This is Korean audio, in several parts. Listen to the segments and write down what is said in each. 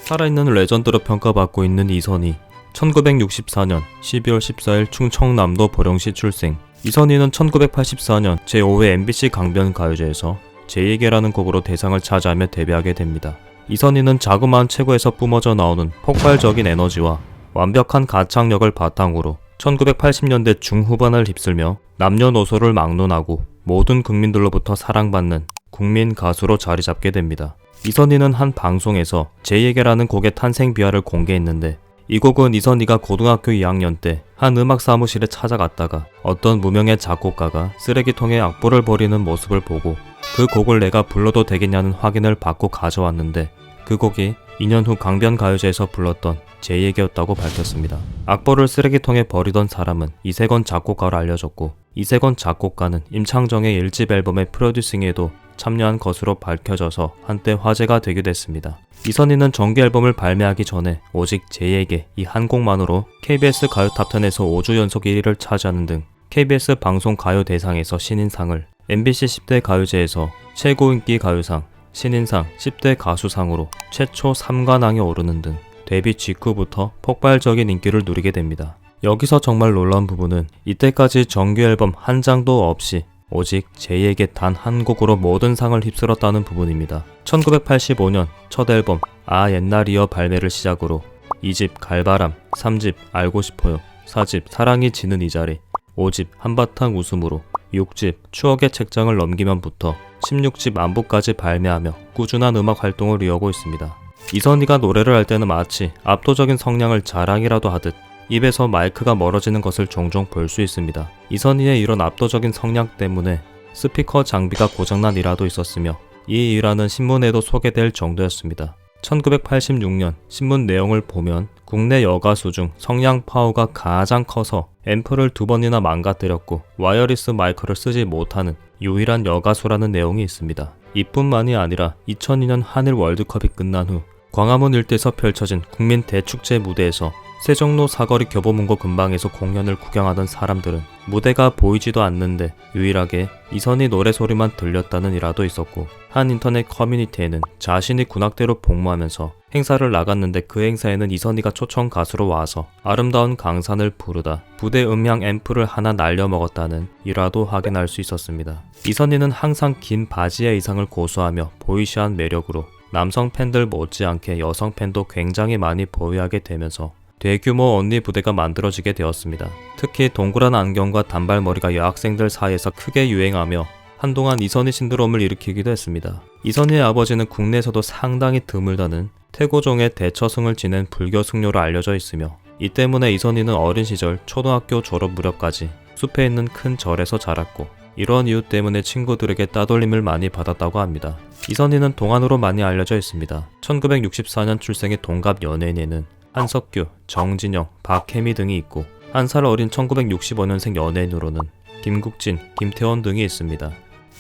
살아있는 레전드로 평가받고 있는 이선희. 1964년 12월 14일 충청남도 보령시 출생. 이선희는 1984년 제5회 MBC 강변 가요제에서 제에게라는 곡으로 대상을 차지하며 데뷔하게 됩니다. 이선희는 자그마한 체구에서 뿜어져 나오는 폭발적인 에너지와 완벽한 가창력을 바탕으로 1980년대 중후반을 휩쓸며 남녀노소를 막론하고 모든 국민들로부터 사랑받는 국민 가수로 자리 잡게 됩니다. 이선희는 한 방송에서 제에게라는 곡의 탄생 비화를 공개했는데, 이 곡은 이선희가 고등학교 2학년 때 한 음악 사무실에 찾아갔다가 어떤 무명의 작곡가가 쓰레기통에 악보를 버리는 모습을 보고 그 곡을 내가 불러도 되겠냐는 확인을 받고 가져왔는데, 그 곡이 2년 후 강변 가요제에서 불렀던 제 얘기였다고 밝혔습니다. 악보를 쓰레기통에 버리던 사람은 이세건 작곡가로 알려졌고, 이세건 작곡가는 임창정의 1집 앨범의 프로듀싱에도 참여한 것으로 밝혀져서 한때 화제가 되기도 했습니다. 이선희는 정규 앨범을 발매하기 전에 오직 제에게 이 한 곡만으로 KBS 가요 탑10에서 5주 연속 1위를 차지하는 등 KBS 방송 가요 대상에서 신인상을, MBC 10대 가요제에서 최고 인기 가요상, 신인상, 10대 가수상으로 최초 3관왕에 오르는 등 데뷔 직후부터 폭발적인 인기를 누리게 됩니다. 여기서 정말 놀라운 부분은 이때까지 정규 앨범 한 장도 없이 오직 제에게 단 한 곡으로 모든 상을 휩쓸었다는 부분입니다. 1985년 첫 앨범 아 옛날이여 발매를 시작으로 2집 갈바람, 3집 알고 싶어요, 4집 사랑이 지는 이 자리, 5집 한바탕 웃음으로, 6집 추억의 책장을 넘기면부터 16집 안부까지 발매하며 꾸준한 음악 활동을 이어오고 있습니다. 이선희가 노래를 할 때는 마치 압도적인 성량을 자랑이라도 하듯 입에서 마이크가 멀어지는 것을 종종 볼 수 있습니다. 이선희의 이런 압도적인 성량 때문에 스피커 장비가 고장난 일화도 있었으며, 이 일화는 신문에도 소개될 정도였습니다. 1986년 신문 내용을 보면 국내 여가수 중 성량 파워가 가장 커서 앰프를 2번이나 망가뜨렸고 와이어리스 마이크를 쓰지 못하는 유일한 여가수라는 내용이 있습니다. 이뿐만이 아니라 2002년 한일 월드컵이 끝난 후 광화문 일대에서 펼쳐진 국민 대축제 무대에서 세종로 사거리 교보문고 근방에서 공연을 구경하던 사람들은 무대가 보이지도 않는데 유일하게 이선희 노래소리만 들렸다는 일화도 있었고, 한 인터넷 커뮤니티에는 자신이 군악대로 복무하면서 행사를 나갔는데 그 행사에는 이선희가 초청 가수로 와서 아름다운 강산을 부르다 부대 음향 앰프를 하나 날려먹었다는 일화도 확인할 수 있었습니다. 이선희는 항상 긴 바지의 의상을 고수하며 보이시한 매력으로 남성 팬들 못지않게 여성 팬도 굉장히 많이 보유하게 되면서 대규모 언니 부대가 만들어지게 되었습니다. 특히 동그란 안경과 단발머리가 여학생들 사이에서 크게 유행하며 한동안 이선희 신드롬을 일으키기도 했습니다. 이선희의 아버지는 국내에서도 상당히 드물다는 태고종의 대처승을 지낸 불교 승려로 알려져 있으며, 이 때문에 이선희는 어린 시절 초등학교 졸업 무렵까지 숲에 있는 큰 절에서 자랐고, 이런 이유 때문에 친구들에게 따돌림을 많이 받았다고 합니다. 이선희는 동안으로 많이 알려져 있습니다. 1964년 출생의 동갑 연예인에는 한석규, 정진영, 박혜미 등이 있고, 한 살 어린 1965년생 연예인으로는 김국진, 김태원 등이 있습니다.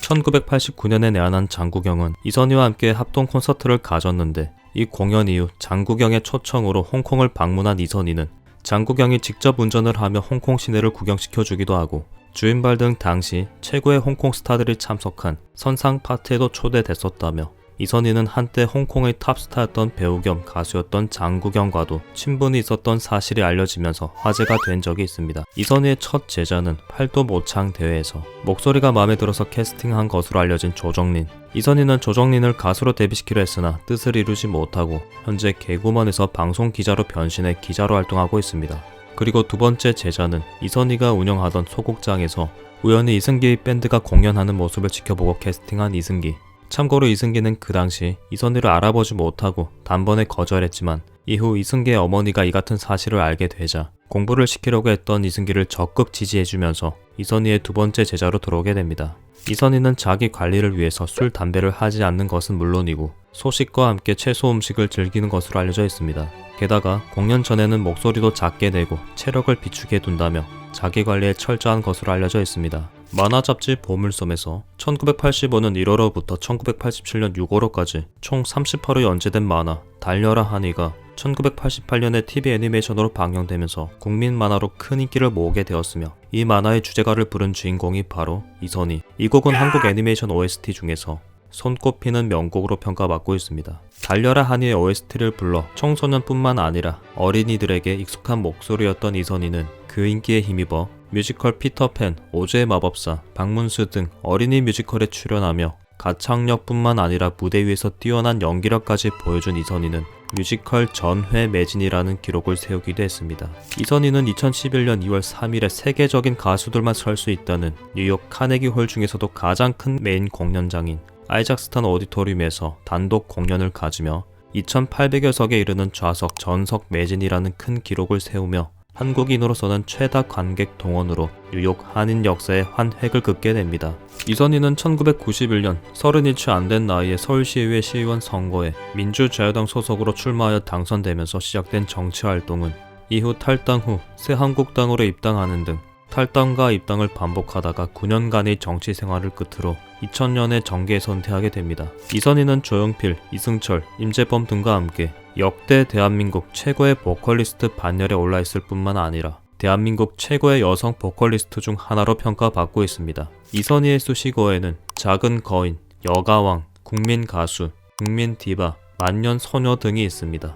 1989년에 내한한 장국영은 이선희와 함께 합동 콘서트를 가졌는데, 이 공연 이후 장국영의 초청으로 홍콩을 방문한 이선희는 장국영이 직접 운전을 하며 홍콩 시내를 구경시켜주기도 하고, 주인발 등 당시 최고의 홍콩 스타들이 참석한 선상 파티에도 초대됐었다며, 이선희는 한때 홍콩의 탑스타였던 배우 겸 가수였던 장국영과도 친분이 있었던 사실이 알려지면서 화제가 된 적이 있습니다. 이선희의 첫 제자는 팔도 모창 대회에서 목소리가 마음에 들어서 캐스팅한 것으로 알려진 조정린. 이선희는 조정린을 가수로 데뷔시키려 했으나 뜻을 이루지 못하고 현재 개구먼에서 방송 기자로 변신해 기자로 활동하고 있습니다. 그리고 두 번째 제자는 이선희가 운영하던 소극장에서 우연히 이승기 밴드가 공연하는 모습을 지켜보고 캐스팅한 이승기. 참고로 이승기는 그 당시 이선희를 알아보지 못하고 단번에 거절했지만, 이후 이승기의 어머니가 이 같은 사실을 알게 되자 공부를 시키려고 했던 이승기를 적극 지지해주면서 이선희의 두 번째 제자로 들어오게 됩니다. 이선희는 자기 관리를 위해서 술, 담배를 하지 않는 것은 물론이고 소식과 함께 채소 음식을 즐기는 것으로 알려져 있습니다. 게다가 공연 전에는 목소리도 작게 내고 체력을 비축해 둔다며 자기 관리에 철저한 것으로 알려져 있습니다. 만화 잡지 보물섬에서 1985년 1월호부터 1987년 6월호까지 총 38호 연재된 만화 달려라 하니가 1988년에 TV 애니메이션으로 방영되면서 국민 만화로 큰 인기를 모으게 되었으며, 이 만화의 주제가를 부른 주인공이 바로 이선희. 이 곡은 한국 애니메이션 OST 중에서 손꼽히는 명곡으로 평가받고 있습니다. 달려라 하니의 OST를 불러 청소년뿐만 아니라 어린이들에게 익숙한 목소리였던 이선희는 그 인기에 힘입어 뮤지컬 피터팬, 오즈의 마법사, 박문수 등 어린이 뮤지컬에 출연하며 가창력뿐만 아니라 무대 위에서 뛰어난 연기력까지 보여준 이선희는 뮤지컬 전회 매진이라는 기록을 세우기도 했습니다. 이선희는 2011년 2월 3일에 세계적인 가수들만 설 수 있다는 뉴욕 카네기 홀 중에서도 가장 큰 메인 공연장인 아이작스탄 오디토리움에서 단독 공연을 가지며 2,800여 석에 이르는 좌석 전석 매진이라는 큰 기록을 세우며 한국인으로서는 최다 관객 동원으로 뉴욕 한인 역사에 한 획을 긋게 됩니다. 이선희는 1991년 37채 안 된 나이에 서울시의회 시의원 선거에 민주자유당 소속으로 출마하여 당선되면서 시작된 정치활동은 이후 탈당 후 새한국당으로 입당하는 등 탈당과 입당을 반복하다가 9년간의 정치 생활을 끝으로 2000년에 정계에서 은퇴하게 됩니다. 이선희는 조용필, 이승철, 임재범 등과 함께 역대 대한민국 최고의 보컬리스트 반열에 올라있을 뿐만 아니라 대한민국 최고의 여성 보컬리스트 중 하나로 평가받고 있습니다. 이선희의 수식어에는 작은 거인, 여가왕, 국민 가수, 국민 디바, 만년 소녀 등이 있습니다.